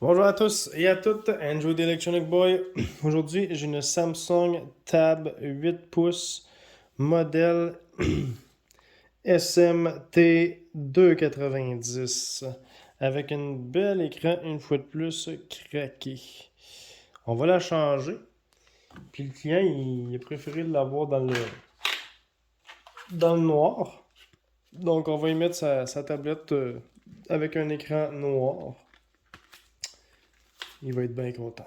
Bonjour à tous et à toutes, Andrew d'Electronic Boy. Aujourd'hui, j'ai une Samsung Tab 8 pouces modèle SMT290 avec un bel écran une fois de plus craqué. On va la changer. Puis le client, il a préféré l'avoir dans le noir. Donc on va y mettre sa tablette avec un écran noir. Il va être bien content.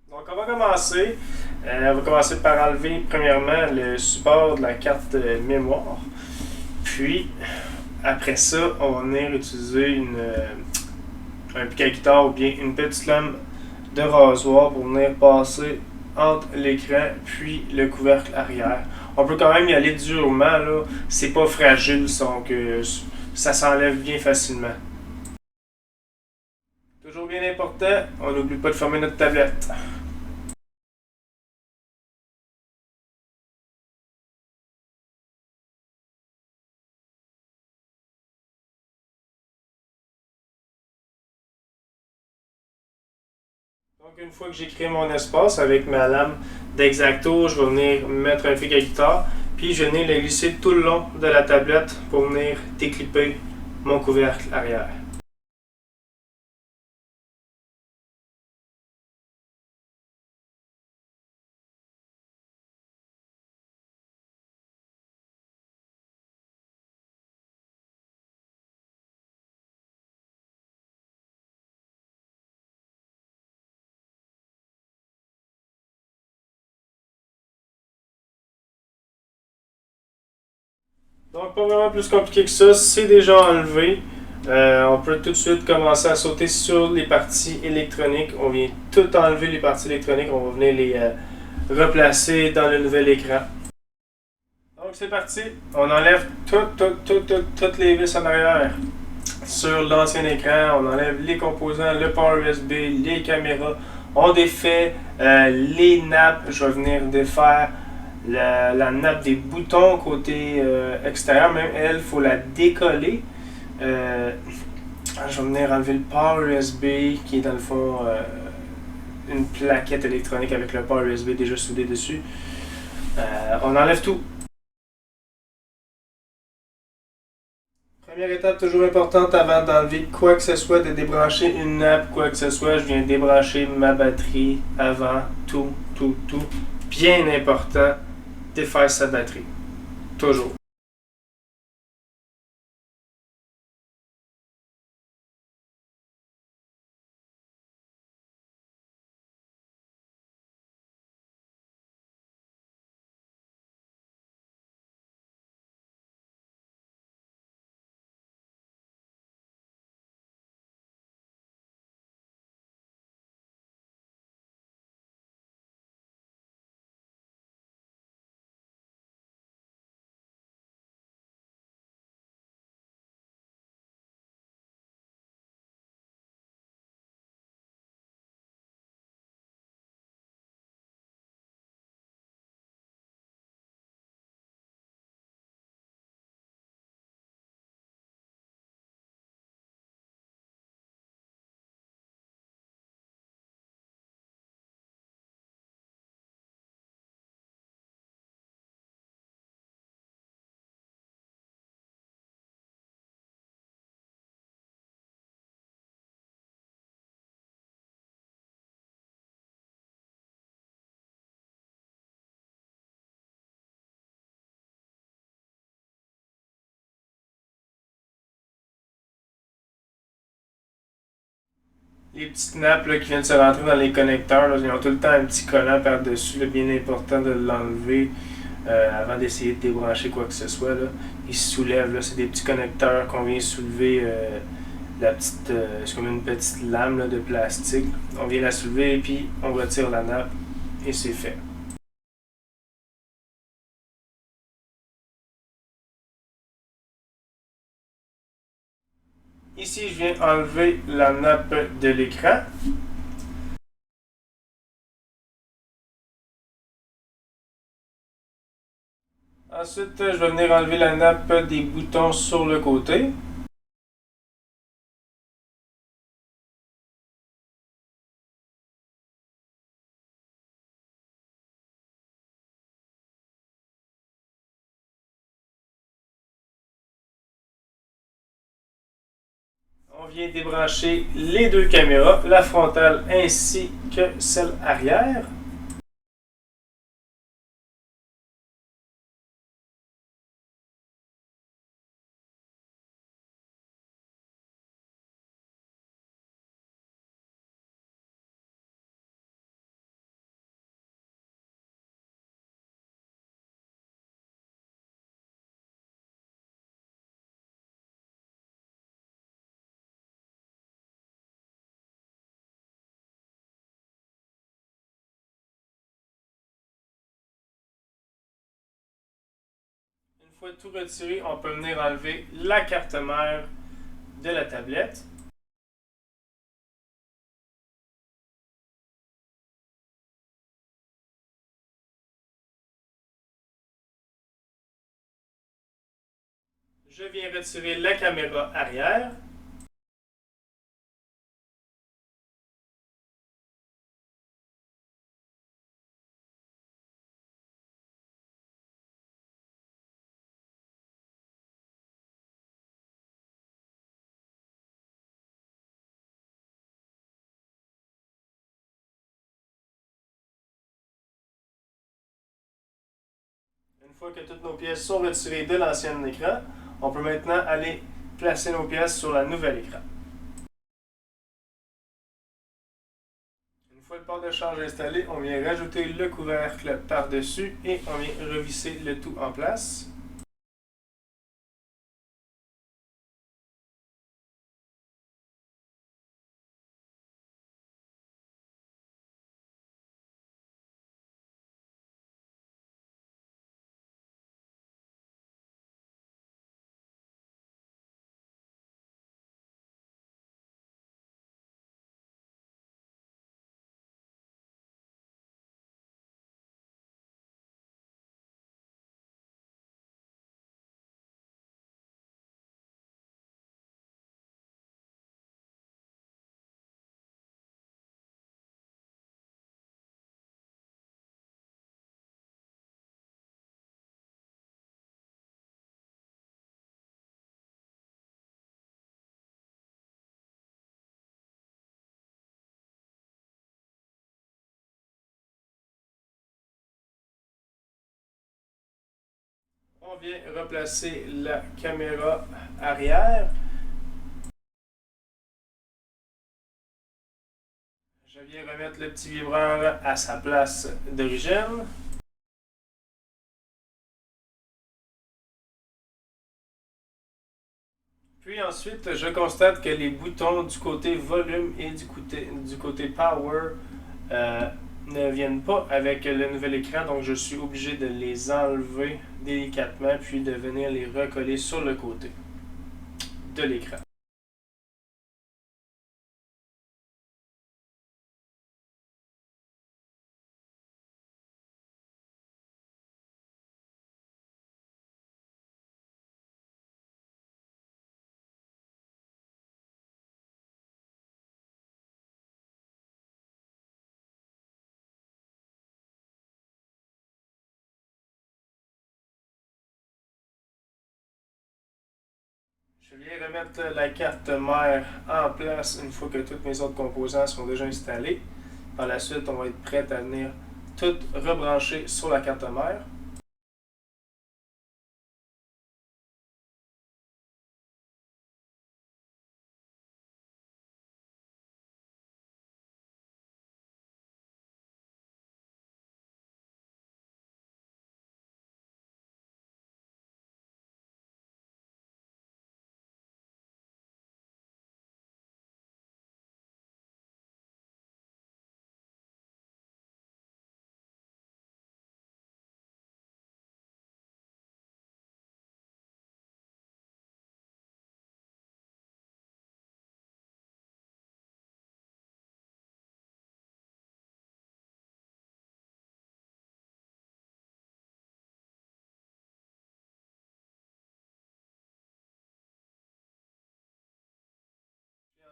Donc, on va commencer. On va commencer par enlever premièrement le support de la carte mémoire. Puis, après ça, on va venir utiliser un pic à guitare ou bien une petite lame de rasoir pour venir passer entre l'écran puis le couvercle arrière. On peut quand même y aller durement, là. C'est pas fragile, donc ça s'enlève bien facilement. Toujours bien important, on n'oublie pas de fermer notre tablette. Donc, une fois que j'ai créé mon espace avec ma lame d'X-Acto, je vais venir mettre un pic à guitare, puis je vais venir le glisser tout le long de la tablette pour venir déclipper mon couvercle arrière. Donc, pas vraiment plus compliqué que ça, c'est déjà enlevé. On peut tout de suite commencer à sauter sur les parties électroniques. On vient tout enlever les parties électroniques, on va venir les replacer dans le nouvel écran. Donc c'est parti, on enlève toutes les vis en arrière. Sur l'ancien écran, on enlève les composants, le port USB, les caméras. On défait les nappes. Je vais venir défaire la nappe des boutons côté extérieur. Même elle, il faut la décoller. Je vais venir enlever le port USB qui est dans le fond une plaquette électronique avec le port USB déjà soudé dessus. On enlève tout. Première étape toujours importante avant d'enlever quoi que ce soit, de débrancher une nappe, quoi que ce soit, je viens débrancher ma batterie avant, tout. Bien important, défaire sa batterie. Toujours. Les petites nappes là, qui viennent se rentrer dans les connecteurs, là, ils ont tout le temps un petit collant par-dessus, bien important de l'enlever avant d'essayer de débrancher quoi que ce soit. Là. Ils se soulèvent, c'est des petits connecteurs qu'on vient soulever. C'est comme une petite lame là, de plastique. On vient la soulever et puis on retire la nappe et c'est fait. Ici, je viens enlever la nappe de l'écran. Ensuite, je vais venir enlever la nappe des boutons sur le côté. On vient débrancher les deux caméras, la frontale ainsi que celle arrière. Une fois tout retiré, on peut venir enlever la carte mère de la tablette. Je viens retirer la caméra arrière. Une fois que toutes nos pièces sont retirées de l'ancien écran, on peut maintenant aller placer nos pièces sur la nouvelle écran. Une fois le port de charge installé, on vient rajouter le couvercle par-dessus et on vient revisser le tout en place. On vient replacer la caméra arrière. Je viens remettre le petit vibreur à sa place d'origine. Puis ensuite, je constate que les boutons du côté volume et du côté power ne viennent pas avec le nouvel écran, donc je suis obligé de les enlever délicatement puis de venir les recoller sur le côté de l'écran. Je viens remettre la carte mère en place une fois que tous mes autres composants sont déjà installés. Par la suite, on va être prêt à venir tout rebrancher sur la carte mère.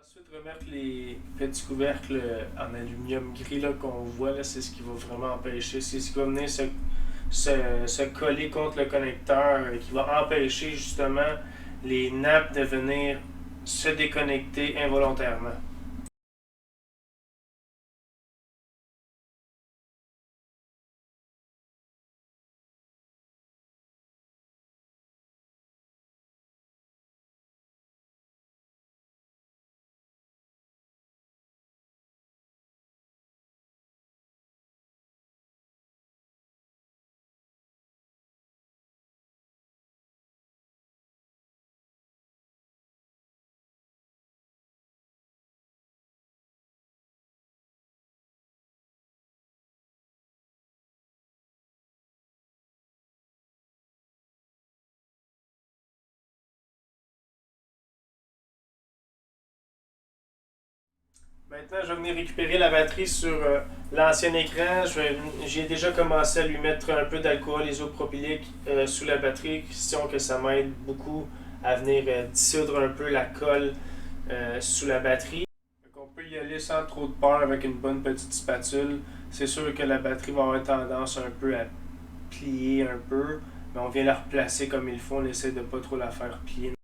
Ensuite, remettre les petits couvercles en aluminium gris qu'on voit, là, c'est ce qui va vraiment empêcher. C'est ce qui va venir se coller contre le connecteur, qui va empêcher justement les nappes de venir se déconnecter involontairement. Maintenant, je vais venir récupérer la batterie sur l'ancien écran. J'ai déjà commencé à lui mettre un peu d'alcool isopropylique sous la batterie, question que ça m'aide beaucoup à venir dissoudre un peu la colle sous la batterie. Donc, on peut y aller sans trop de peur avec une bonne petite spatule. C'est sûr que la batterie va avoir tendance un peu à plier un peu, mais on vient la replacer comme il faut. On essaie de ne pas trop la faire plier.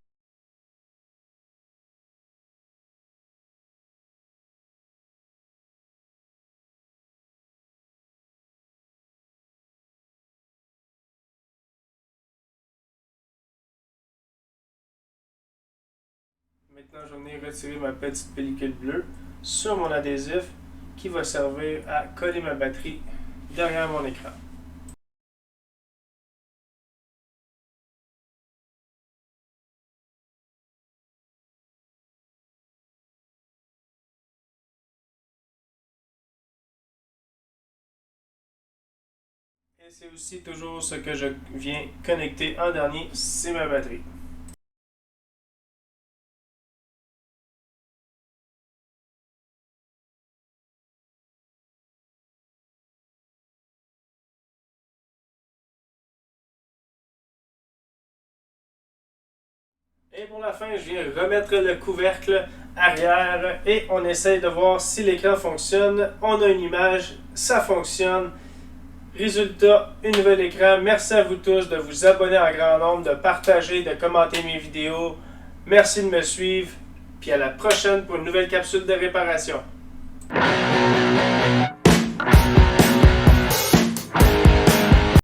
Maintenant, je vais venir retirer ma petite pellicule bleue sur mon adhésif qui va servir à coller ma batterie derrière mon écran. Et c'est aussi toujours ce que je viens connecter en dernier, c'est ma batterie. Et pour la fin, je viens remettre le couvercle arrière et on essaye de voir si l'écran fonctionne. On a une image, ça fonctionne. Résultat, un nouvel écran. Merci à vous tous de vous abonner en grand nombre, de partager, de commenter mes vidéos. Merci de me suivre. Puis à la prochaine pour une nouvelle capsule de réparation.